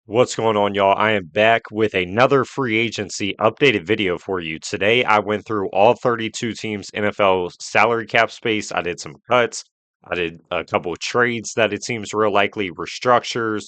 What's going on, y'all? I am back with another free agency updated video for you. Today, I went through all 32 teams' NFL salary cap space. I did some cuts. I did a couple of trades that it seems real likely, restructures,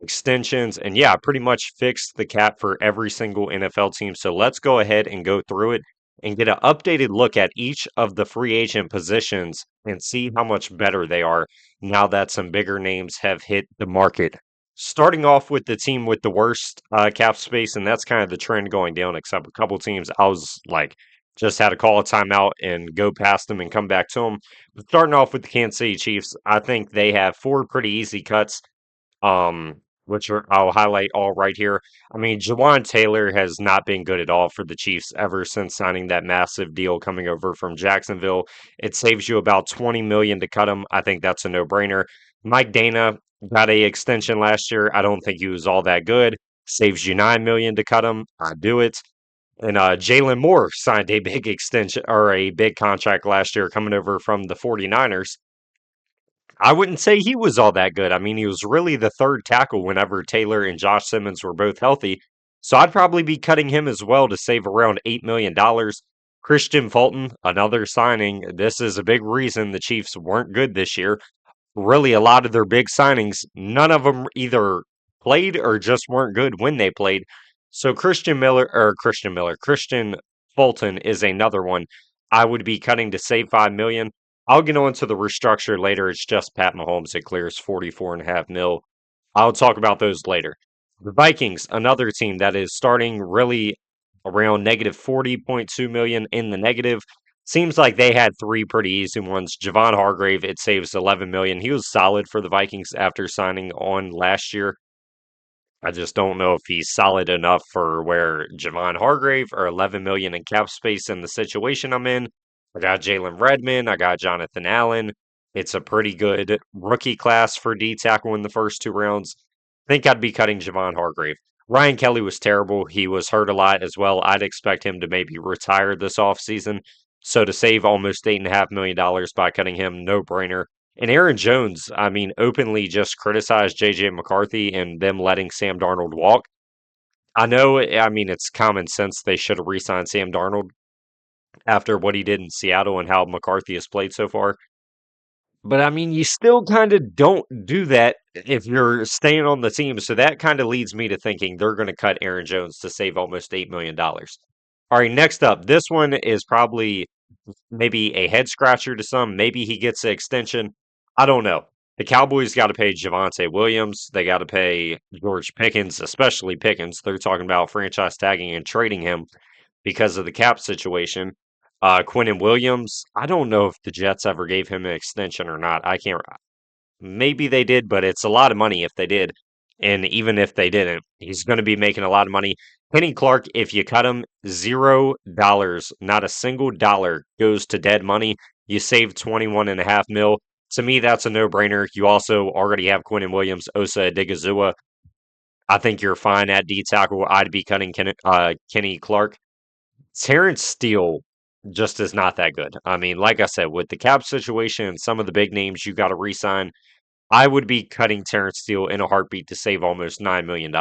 extensions, and yeah, I pretty much fixed the cap for every single NFL team. So let's go ahead and go through it and get an updated look at each of the free agent positions and see how much better they are now that some bigger names have hit the market. Starting off with the team with the worst cap space, and that's kind of the trend going down, except a couple teams I was like, just had to call a timeout and go past them and come back to them. But starting off with the Kansas City Chiefs, I think they have four pretty easy cuts, I'll highlight all right here. I mean, Jawan Taylor has not been good at all for the Chiefs ever since signing that massive deal coming over from Jacksonville. It saves you about 20 million to cut him. I think that's a no-brainer. Mike Dana got a extension last year. I don't think he was all that good. Saves you 9 million to cut him. I do it. And Jalen Moore signed a big extension or a big contract last year coming over from the 49ers. I wouldn't say he was all that good. I mean, he was really the third tackle whenever Taylor and Josh Simmons were both healthy. So I'd probably be cutting him as well to save around $8 million. Christian Fulton, another signing. This is a big reason the Chiefs weren't good this year. Really, a lot of their big signings, none of them either played or just weren't good when they played. So Christian Fulton is another one I would be cutting to save 5 million. I'll get on to the restructure later. It's just Pat Mahomes. It clears 44.5 mil. I'll talk about those later. The Vikings, another team that is starting really around negative 40.2 million in the negative. Seems like they had three pretty easy ones. Javon Hargrave, it saves 11 million. He was solid for the Vikings after signing on last year. I just don't know if he's solid enough for where Javon Hargrave or 11 million in cap space in the situation I'm in. I got Jalen Redmond. I got Jonathan Allen. It's a pretty good rookie class for D tackle in the first two rounds. Think I'd be cutting Javon Hargrave. Ryan Kelly was terrible. He was hurt a lot as well. I'd expect him to maybe retire this offseason. So to save almost $8.5 million by cutting him, no brainer. And Aaron Jones, I mean, openly just criticized JJ McCarthy and them letting Sam Darnold walk. I know, I mean, it's common sense they should have re signed Sam Darnold after what he did in Seattle and how McCarthy has played so far. But I mean, you still kind of don't do that if you're staying on the team. So that kind of leads me to thinking they're going to cut Aaron Jones to save almost $8 million. All right, next up, this one is probably maybe a head scratcher to some. Maybe he gets an extension. I don't know. The Cowboys got to pay Javonte Williams. They got to pay George Pickens, especially Pickens. They're talking about franchise tagging and trading him because of the cap situation. Quentin Williams, I don't know if the Jets ever gave him an extension or not. I can't. Maybe they did, but it's a lot of money if they did. And even if they didn't, he's going to be making a lot of money. Kenny Clark, if you cut him, $0, not a single dollar goes to dead money. You save 21.5 mil. To me, that's a no-brainer. You also already have Quentin Williams, Osa Odigizua. I think you're fine at D tackle. I'd be cutting Kenny Clark. Terrence Steele just is not that good. I mean, like I said, with the cap situation and some of the big names you got to re-sign, I would be cutting Terrence Steele in a heartbeat to save almost $9 million.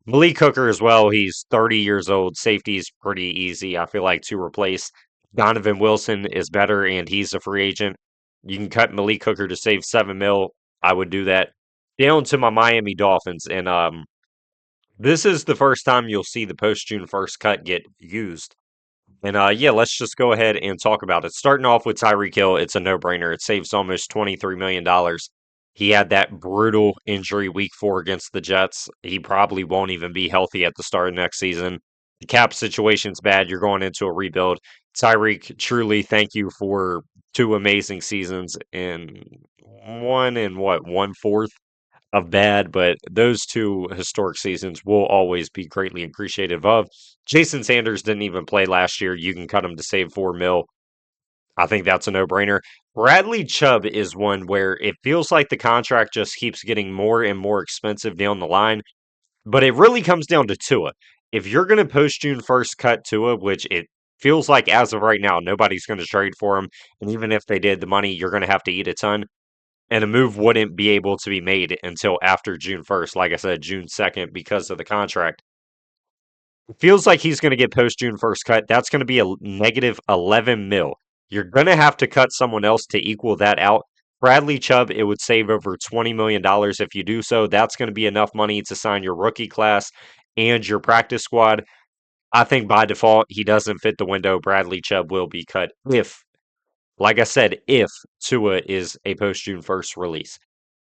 Malik Hooker as well. He's 30 years old. Safety is pretty easy, I feel like, to replace. Donovan Wilson is better, and he's a free agent. You can cut Malik Hooker to save 7 mil. I would do that. Down to my Miami Dolphins, and this is the first time you'll see the post June 1st cut get used. And yeah, let's just go ahead and talk about it. Starting off with Tyreek Hill, it's a no-brainer. It saves almost $23 million. He had that brutal injury week 4 against the Jets. He probably won't even be healthy at the start of next season. The cap situation's bad. You're going into a rebuild. Tyreek, truly thank you for 2 amazing seasons in one and what, 1/4 of bad, but those two historic seasons will always be greatly appreciative of. Jason Sanders didn't even play last year. You can cut him to save 4 mil. I think that's a no-brainer. Bradley Chubb is one where it feels like the contract just keeps getting more and more expensive down the line, but it really comes down to Tua. If you're going to post June 1st cut Tua, which it feels like as of right now, nobody's going to trade for him, and even if they did, the money you're going to have to eat a ton. and a move wouldn't be able to be made until after June 1st. Like I said, June 2nd because of the contract. It feels like he's going to get post June 1st cut. That's going to be a negative 11 mil. You're going to have to cut someone else to equal that out. Bradley Chubb, it would save over $20 million if you do so. That's going to be enough money to sign your rookie class and your practice squad. I think by default, he doesn't fit the window. Bradley Chubb will be cut if, like I said, if Tua is a post June 1st release.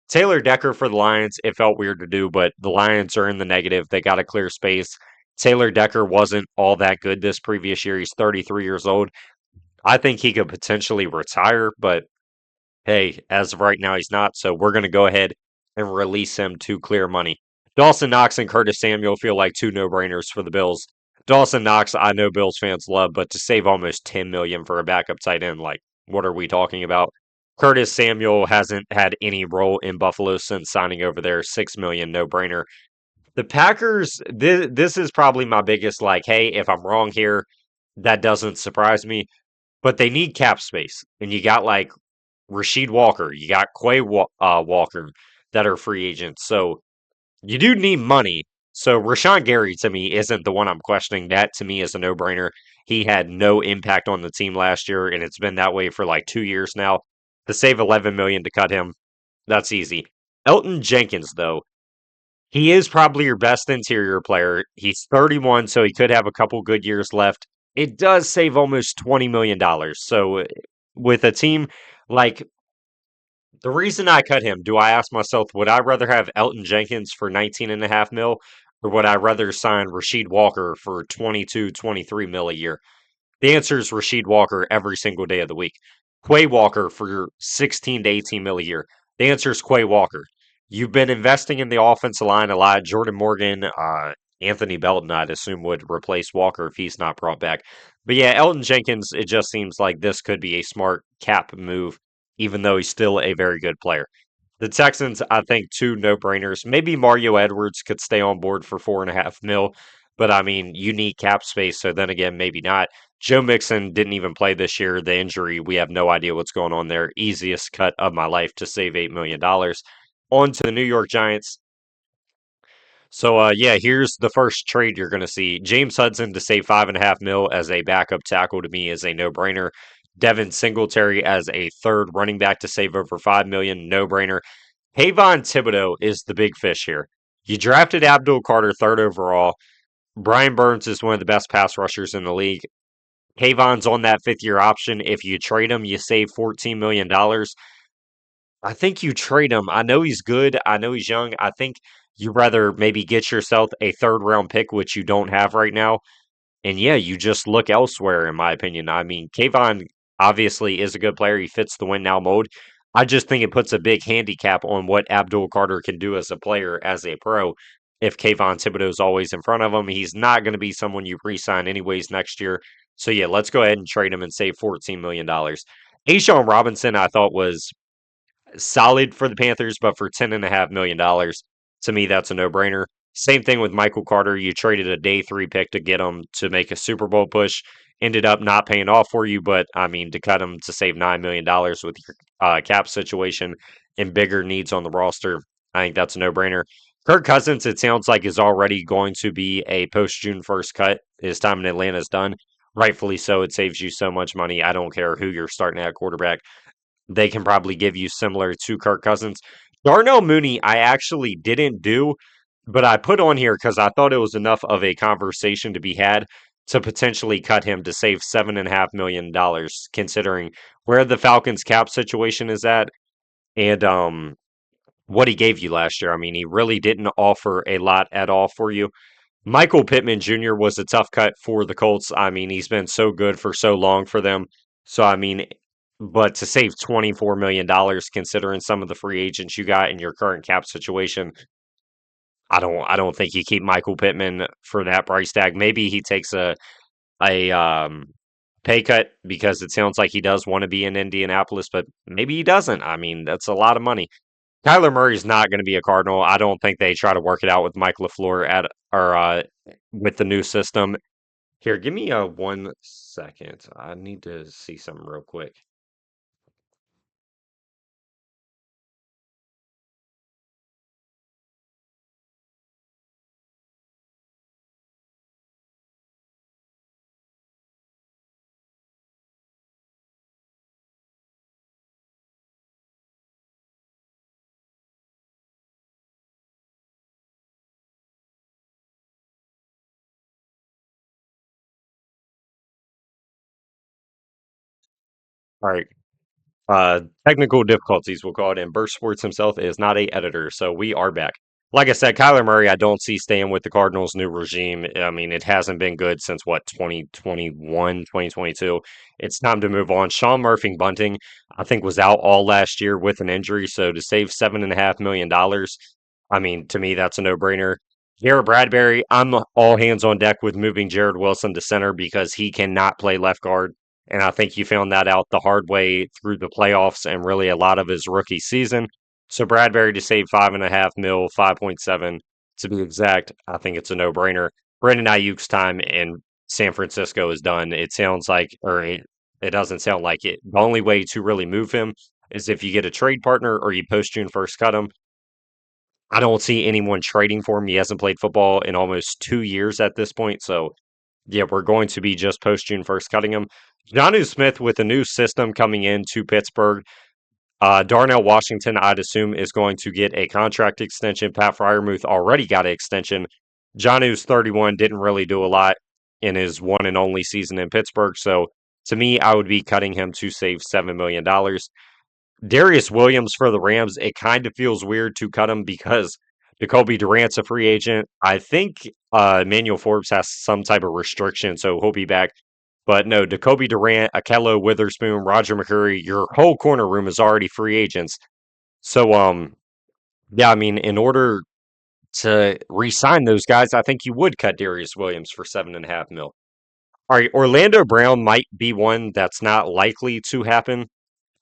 Taylor Decker for the Lions, it felt weird to do, but the Lions are in the negative. They got to clear space. Taylor Decker wasn't all that good this previous year. He's 33 years old. I think he could potentially retire, but hey, as of right now, he's not. So we're going to go ahead and release him to clear money. Dawson Knox and Curtis Samuel feel like two no-brainers for the Bills. Dawson Knox, I know Bills fans love, but to save almost 10 million for a backup tight end, like what are we talking about? Curtis Samuel hasn't had any role in Buffalo since signing over there. 6 million no-brainer. The Packers, this is probably my biggest like, hey, if I'm wrong here, that doesn't surprise me. But they need cap space, and you got like Rasheed Walker, you got Walker that are free agents. So you do need money. So Rashawn Gary to me isn't the one I'm questioning. That to me is a no-brainer. He had no impact on the team last year, and it's been that way for like 2 years now. To save 11 million to cut him, that's easy. Elton Jenkins, though, he is probably your best interior player. He's 31, so he could have a couple good years left. It does save almost $20 million. So with a team like the reason I cut him, do I ask myself, would I rather have Elton Jenkins for 19.5 mil, or would I rather sign Rasheed Walker for 22, 23 mil a year? The answer is Rasheed Walker every single day of the week. Quay Walker for 16 to 18 mil a year. The answer is Quay Walker. You've been investing in the offensive line a lot. Jordan Morgan, Anthony Belton, I'd assume, would replace Walker if he's not brought back. But yeah, Elton Jenkins, it just seems like this could be a smart cap move, even though he's still a very good player. The Texans, I think, two no brainers. Maybe Mario Edwards could stay on board for 4.5 mil, but I mean, you need cap space, so then again, maybe not. Joe Mixon didn't even play this year. The injury, we have no idea what's going on there. Easiest cut of my life to save $8 million. On to the New York Giants. So yeah, here's the first trade you're gonna see. James Hudson to save 5.5 mil as a backup tackle to me is a no-brainer. Devin Singletary as a third running back to save over 5 million, no-brainer. Kayvon Thibodeau is the big fish here. You drafted Abdul Carter third overall. Brian Burns is one of the best pass rushers in the league. Kayvon's on that 5th-year option. If you trade him, you save $14 million. I think you trade him. I know he's good. I know he's young. I think you rather maybe get yourself a third round pick, which you don't have right now. And yeah, you just look elsewhere, in my opinion. I mean, Kayvon obviously is a good player. He fits the win now mode. I just think it puts a big handicap on what Abdul Carter can do as a player, as a pro. If Kayvon Thibodeau is always in front of him, he's not going to be someone you re sign anyways next year. So yeah, let's go ahead and trade him and save $14 million. Ashawn Robinson, I thought was solid for the Panthers, but for $10.5 million, to me, that's a no-brainer. Same thing with Michael Carter. You traded a day 3 pick to get him to make a Super Bowl push. Ended up not paying off for you, but I mean, to cut him to save $9 million with your cap situation and bigger needs on the roster, I think that's a no-brainer. Kirk Cousins, it sounds like, is already going to be a post June 1st cut. His time in Atlanta is done. Rightfully so. It saves you so much money. I don't care who you're starting at quarterback. They can probably give you similar to Kirk Cousins. Darnell Mooney, I actually didn't do, but I put on here because I thought it was enough of a conversation to be had to potentially cut him to save $7.5 million, considering where the Falcons cap situation is at and what he gave you last year. I mean, he really didn't offer a lot at all for you. Michael Pittman Jr. was a tough cut for the Colts. I mean, he's been so good for so long for them. So, I mean, but to save $24 million, considering some of the free agents you got in your current cap situation, I don't think you keep Michael Pittman for that price tag. Maybe he takes a pay cut because it sounds like he does want to be in Indianapolis, but maybe he doesn't. I mean, that's a lot of money. Kyler Murray's not going to be a Cardinal. I don't think they try to work it out with Mike LaFleur at or with the new system. Here, give me a 1 second. I need to see something real quick. All right. Technical difficulties, we'll call it. And Burst Sports himself is not a editor, so we are back. Like I said, Kyler Murray, I don't see staying with the Cardinals' new regime. I mean, it hasn't been good since what 2021, 2022. It's time to move on. Sean Murphy Bunting, I think, was out all last year with an injury, so to save $7.5 million, I mean, to me, that's a no-brainer. Garrett Bradbury, I'm all hands on deck with moving Jared Wilson to center because he cannot play left guard. And I think you found that out the hard way through the playoffs and really a lot of his rookie season. So Bradbury to save 5.5 mil, 5.7 to be exact, I think it's a no-brainer. Brandon Ayuk's time in San Francisco is done. It sounds like, or it doesn't sound like it. The only way to really move him is if you get a trade partner or you post June 1st cut him. I don't see anyone trading for him. He hasn't played football in almost 2 years at this point. So yeah, we're going to be just post June 1st cutting him. Jonnu Smith with a new system coming into Pittsburgh. Darnell Washington, I'd assume, is going to get a contract extension. Pat Fryermuth already got an extension. Jonnu's 31, didn't really do a lot in his one and only season in Pittsburgh. So to me, I would be cutting him to save $7 million. Darius Williams for the Rams, it kind of feels weird to cut him because Jacoby Durant's a free agent. I think Emmanuel Forbes has some type of restriction, so he'll be back. But no, Jacoby Durant, Akello Witherspoon, Roger McCurry, your whole corner room is already free agents. So yeah, I mean, in order to re-sign those guys, I think you would cut Darius Williams for 7.5 mil. All right, Orlando Brown might be one that's not likely to happen.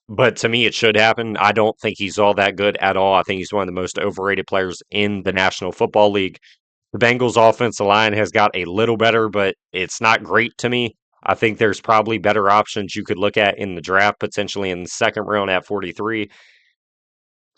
But to me, it should happen. I don't think he's all that good at all. I think he's one of the most overrated players in the National Football League. The Bengals' offensive line has got a little better, but it's not great to me. I think there's probably better options you could look at in the draft, potentially in the second round at 43.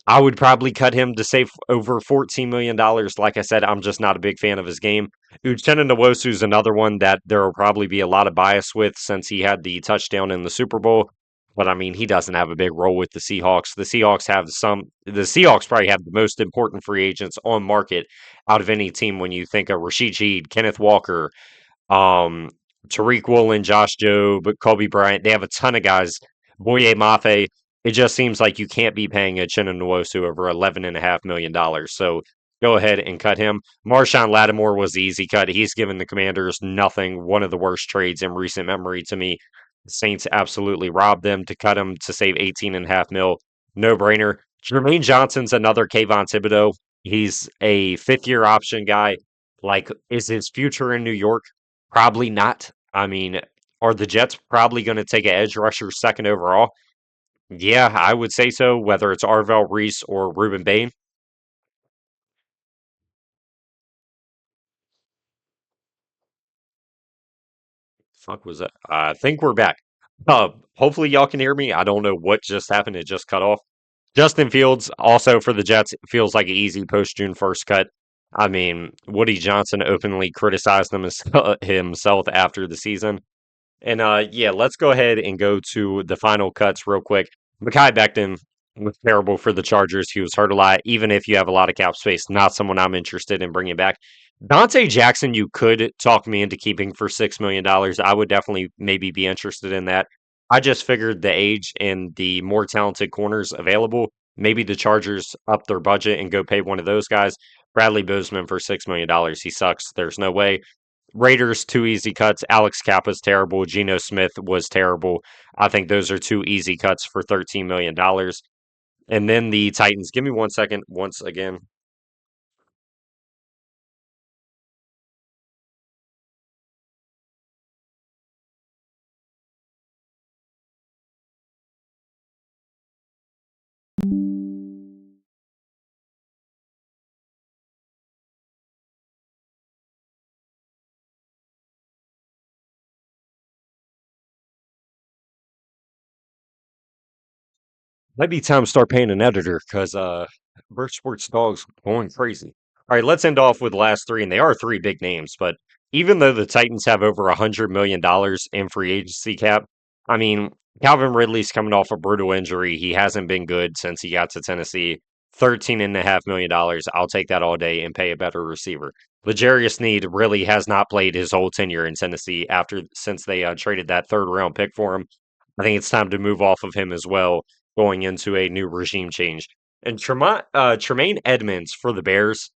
I would probably cut him to save over $14 million. Like I said, I'm just not a big fan of his game. Uchenna Nwosu is another one that there will probably be a lot of bias with since he had the touchdown in the Super Bowl. But I mean, he doesn't have a big role with the Seahawks. The Seahawks probably have the most important free agents on market out of any team when you think of Rashid Shaheed, Kenneth Walker, um, Tariq Woolen, Josh Jobe, Kobe Bryant. They have a ton of guys. Boye Mafe. It just seems like you can't be paying a Chinna Nwosu over $11.5 million. So go ahead and cut him. Marshawn Lattimore was the easy cut. He's given the Commanders nothing. One of the worst trades in recent memory to me. The Saints absolutely robbed them to cut him to save 18.5 mil. No brainer. Jermaine Johnson's another Kayvon Thibodeau. He's a fifth-year option guy. Like, is his future in New York? Probably not. I mean, are the Jets probably going to take an edge rusher second overall? Yeah, I would say so, whether it's Arvell Reese or Ruben Bain. Fuck was that? I think we're back. Hopefully y'all can hear me. I don't know what just happened. It just cut off. Justin Fields, also for the Jets, feels like an easy post June 1st cut. I mean, Woody Johnson openly criticized himself after the season. And yeah, let's go ahead and go to the final cuts real quick. Mekhi Becton was terrible for the Chargers. He was hurt a lot. Even if you have a lot of cap space, not someone I'm interested in bringing back. Dante Jackson, you could talk me into keeping for $6 million. I would definitely maybe be interested in that. I just figured the age and the more talented corners available. Maybe the Chargers up their budget and go pay one of those guys. Bradley Bozeman for $6 million. He sucks. There's no way. Raiders, two easy cuts. Alex Kappa's terrible. Geno Smith was terrible. I think those are two easy cuts for $13 million. And then the Titans. Give me 1 second once again. Might be time to start paying an editor because Birch Sports Dog's going crazy. All right, let's end off with the last three, and they are three big names. But even though the Titans have over $100 million in free agency cap, I mean, Calvin Ridley's coming off a brutal injury. He hasn't been good since he got to Tennessee. $13.5 million. I'll take that all day and pay a better receiver. L'Jarius Sneed really has not played his whole tenure in Tennessee since they traded that third round pick for him. I think it's time to move off of him as well, going into a new regime change. And Tremaine Edmonds for the Bears,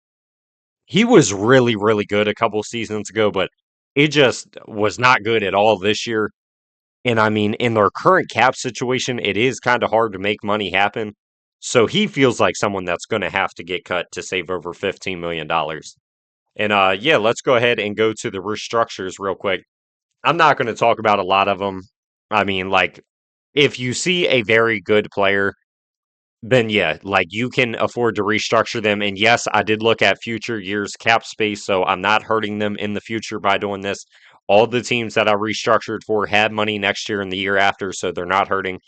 he was really, really good a couple seasons ago, but it just was not good at all this year. And I mean, in their current cap situation, it is kind of hard to make money happen. So he feels like someone that's going to have to get cut to save over $15 million. And yeah, let's go ahead and go to the restructures real quick. I'm not going to talk about a lot of them. I mean, like, if you see a very good player, then yeah, like you can afford to restructure them. And yes, I did look at future years cap space, so I'm not hurting them in the future by doing this. All the teams that I restructured for had money next year and the year after, so they're not hurting.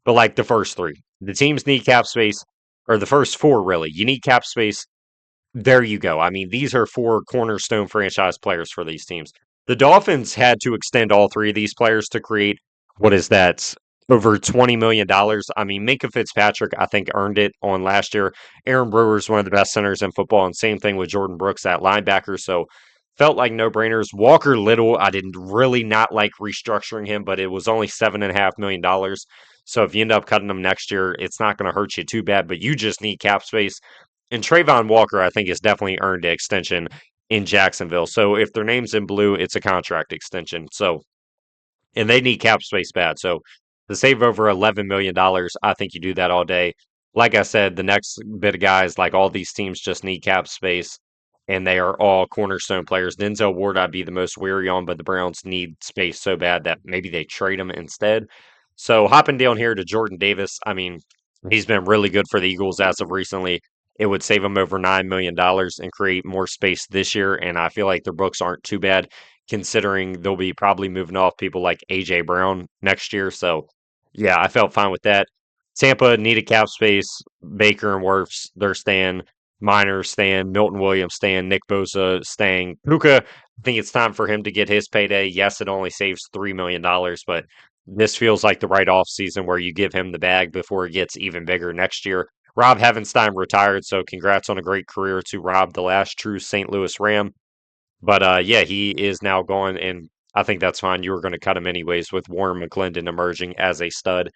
But like the first three, the teams need cap space, or the first four really. You need cap space. There you go. I mean, these are four cornerstone franchise players for these teams. The Dolphins had to extend all three of these players to create what is that? Over $20 million. I mean, Minka Fitzpatrick, I think, earned it on last year. Aaron Brewer is one of the best centers in football, and same thing with Jordan Brooks at linebacker. So felt like no brainers. Walker Little, I didn't really not like restructuring him, but it was only $7.5 million. So if you end up cutting him next year, it's not going to hurt you too bad, but you just need cap space. And Trayvon Walker, I think, has definitely earned an extension in Jacksonville. So if their name's in blue, it's a contract extension. So, and they need cap space bad. So to save over $11 million, I think you do that all day. Like I said, the next bit of guys, like all these teams, just need cap space, and they are all cornerstone players. Denzel Ward, I'd be the most weary on, but the Browns need space so bad that maybe they trade him instead. So hopping down here to Jordan Davis, I mean, he's been really good for the Eagles as of recently. It would save them over $9 million and create more space this year. And I feel like their books aren't too bad considering they'll be probably moving off people like AJ Brown next year. So yeah, I felt fine with that. Tampa needed cap space. Baker and Wirfs, they're staying. Minor staying. Milton Williams staying. Nick Bosa staying. Puka, I think it's time for him to get his payday. Yes, it only saves $3 million, but this feels like the right off season where you give him the bag before it gets even bigger next year. Rob Havenstein retired, so congrats on a great career to Rob, the last true St. Louis Ram. But yeah, he is now gone, and I think that's fine. You were going to cut him anyways with Warren McClendon emerging as a stud.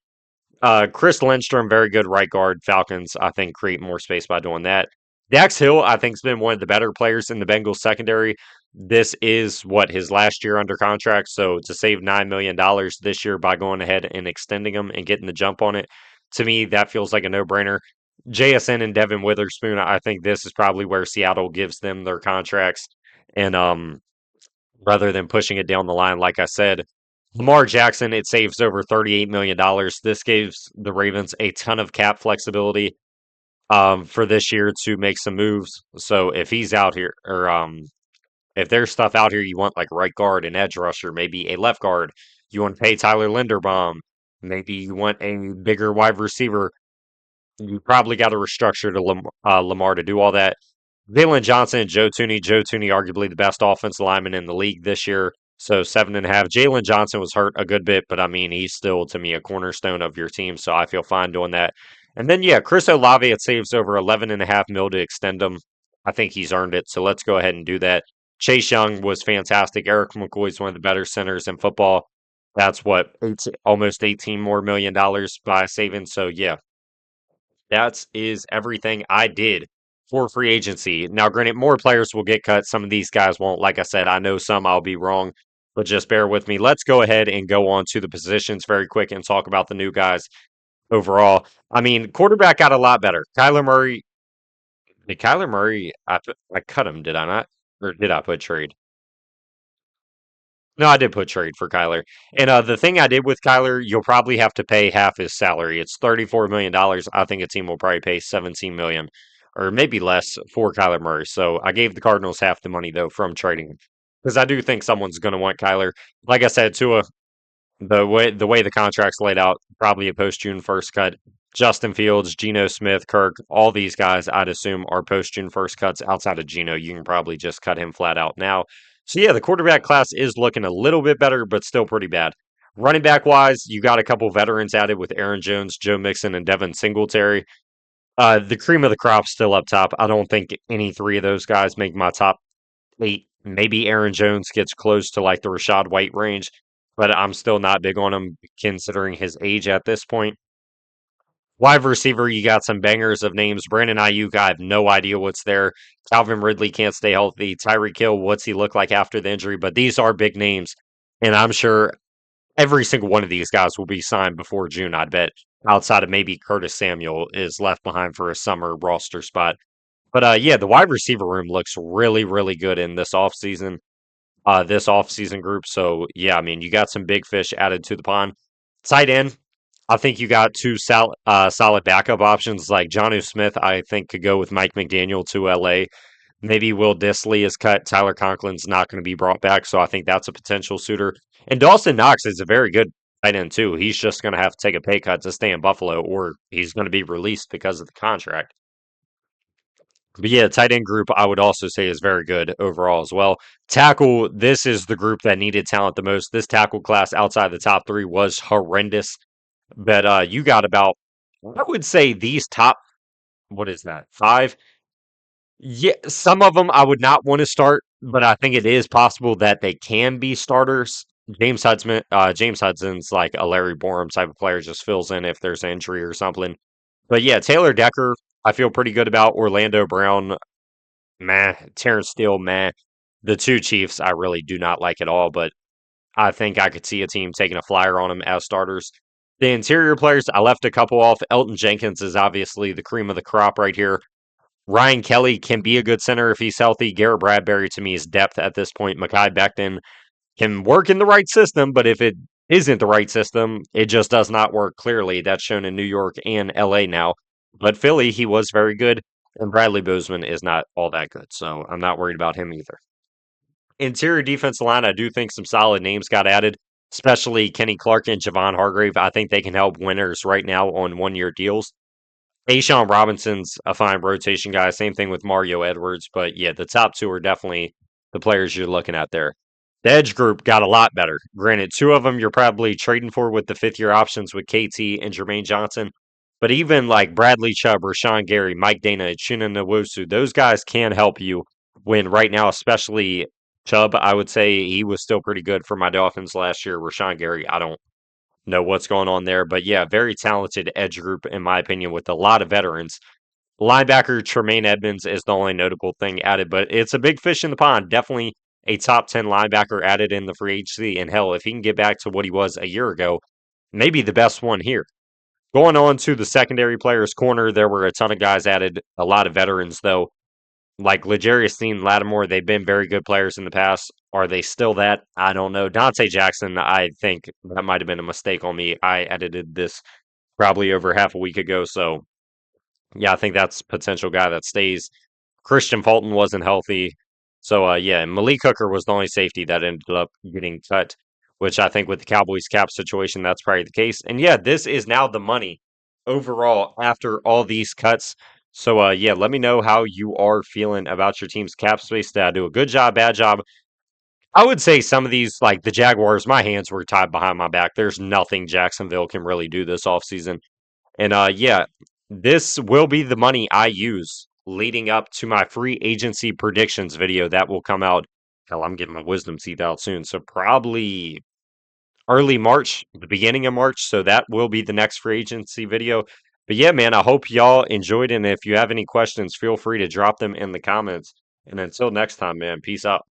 Chris Lindstrom, very good right guard. Falcons, I think, create more space by doing that. Dax Hill, I think, has been one of the better players in the Bengals secondary. This is what his last year under contract. So to save $9 million this year by going ahead and extending him and getting the jump on it, to me, that feels like a no brainer. JSN and Devin Witherspoon, I think this is probably where Seattle gives them their contracts. And rather than pushing it down the line, like I said, Lamar Jackson, it saves over $38 million. This gives the Ravens a ton of cap flexibility for this year to make some moves. So if he's out here, or if there's stuff out here you want, like right guard, an edge rusher, maybe a left guard, you want to pay Tyler Linderbaum, maybe you want a bigger wide receiver, you probably got to restructure to Lamar to do all that. Jalen Johnson and Joe Tooney. Joe Tooney, arguably the best offensive lineman in the league this year. So 7.5. Jalen Johnson was hurt a good bit, but I mean, he's still, to me, a cornerstone of your team. So I feel fine doing that. And then, yeah, Chris Olave, it saves over 11.5 mil to extend him. I think he's earned it. So let's go ahead and do that. Chase Young was fantastic. Eric McCoy's one of the better centers in football. That's what, almost 18 more $1 million by saving. So, yeah, that is everything I did for free agency. Now, granted, more players will get cut. Some of these guys won't. Like I said, I know some I'll be wrong, but just bear with me. Let's go ahead and go on to the positions very quick and talk about the new guys overall. I mean, quarterback got a lot better. Kyler Murray. Did Kyler Murray? I cut him, did I not? Or did I put trade? No, I did put trade for Kyler. And the thing I did with Kyler, you'll probably have to pay half his salary. It's $34 million. I think a team will probably pay 17 million or maybe less for Kyler Murray. So I gave the Cardinals half the money though from trading him. Because I do think someone's going to want Kyler. Like I said, Tua, the way the contract's laid out, probably a post June 1st cut. Justin Fields, Geno Smith, Kirk, all these guys I'd assume are post June 1st cuts. Outside of Geno, you can probably just cut him flat out now. So yeah, the quarterback class is looking a little bit better, but still pretty bad. Running back wise, you got a couple veterans added with Aaron Jones, Joe Mixon, and Devin Singletary. The cream of the crop still up top. I don't think any three of those guys make my top eight. Maybe Aaron Jones gets close to like the Rashad White range. but I'm still not big on him considering his age at this point. Wide receiver, you got some bangers of names. Brandon Ayuk, I have no idea what's there. Calvin Ridley can't stay healthy. Tyreek Hill, what's he look like after the injury? But these are big names, and I'm sure every single one of these guys will be signed before June, I'd bet, outside of maybe Curtis Samuel is left behind for a summer roster spot. But yeah, the wide receiver room looks really, really good in this offseason group. So yeah, I mean, you got some big fish added to the pond. Tight end, I think you got two solid backup options like Jonnu Smith. I think could go with Mike McDaniel to LA. Maybe Will Disley is cut. Tyler Conklin's not going to be brought back, so I think that's a potential suitor. And Dawson Knox is a very good tight end too. He's just going to have to take a pay cut to stay in Buffalo, or he's going to be released because of the contract. But yeah, tight end group I would also say is very good overall as well. Tackle, this is the group that needed talent the most. This tackle class outside the top three was horrendous. But you got about, I would say these top, what is that, five? Yeah, some of them I would not want to start, but I think it is possible that they can be starters. James Hudson's like a Larry Borum type of player, just fills in if there's an injury or something. But yeah, Taylor Decker, I feel pretty good about. Orlando Brown, meh. Terrence Steele, meh. The two Chiefs, I really do not like at all, but I think I could see a team taking a flyer on them as starters. The interior players, I left a couple off. Elton Jenkins is obviously the cream of the crop right here. Ryan Kelly can be a good center if he's healthy. Garrett Bradbury to me is depth at this point. Mekhi Becton can work in the right system, but if it isn't the right system, it just does not work clearly. That's shown in New York and LA now. But Philly, he was very good. And Bradley Bozeman is not all that good. So I'm not worried about him either. Interior defensive line, I do think some solid names got added, especially Kenny Clark and Javon Hargrave. I think they can help winners right now on 1 year deals. Ashawn Robinson's a fine rotation guy. Same thing with Mario Edwards. But yeah, the top two are definitely the players you're looking at there. The edge group got a lot better. Granted, two of them you're probably trading for with the 5th year options with KT and Jermaine Johnson. But even like Bradley Chubb, Rashawn Gary, Mike Dana, Chuna Nwosu, those guys can help you win right now, especially Chubb. I would say he was still pretty good for my Dolphins last year. Rashawn Gary, I don't know what's going on there. But yeah, very talented edge group, in my opinion, with a lot of veterans. Linebacker Tremaine Edmonds is the only notable thing added, but it's a big fish in the pond. Definitely a top 10 linebacker added in the free agency. And hell, if he can get back to what he was a year ago, maybe the best one here. Going on to the secondary players corner, there were a ton of guys added, a lot of veterans though. Like L'Jarius Sneed, Lattimore, they've been very good players in the past. Are they still that? I don't know. Dante Jackson, I think that might have been a mistake on me. I edited this probably over half a week ago, so yeah, I think that's a potential guy that stays. Christian Fulton wasn't healthy. So yeah, Malik Hooker was the only safety that ended up getting cut, which I think with the Cowboys cap situation, that's probably the case. And yeah, this is now the money overall after all these cuts. So yeah, let me know how you are feeling about your team's cap space. Did I do a good job, bad job? I would say some of these, like the Jaguars, my hands were tied behind my back. There's nothing Jacksonville can really do this offseason. And yeah, this will be the money I use leading up to my free agency predictions video that will come out. Hell, I'm getting my wisdom teeth out soon. So probably early March, the beginning of March. So that will be the next free agency video. But yeah, man, I hope y'all enjoyed. And if you have any questions, feel free to drop them in the comments. And until next time, man, peace out.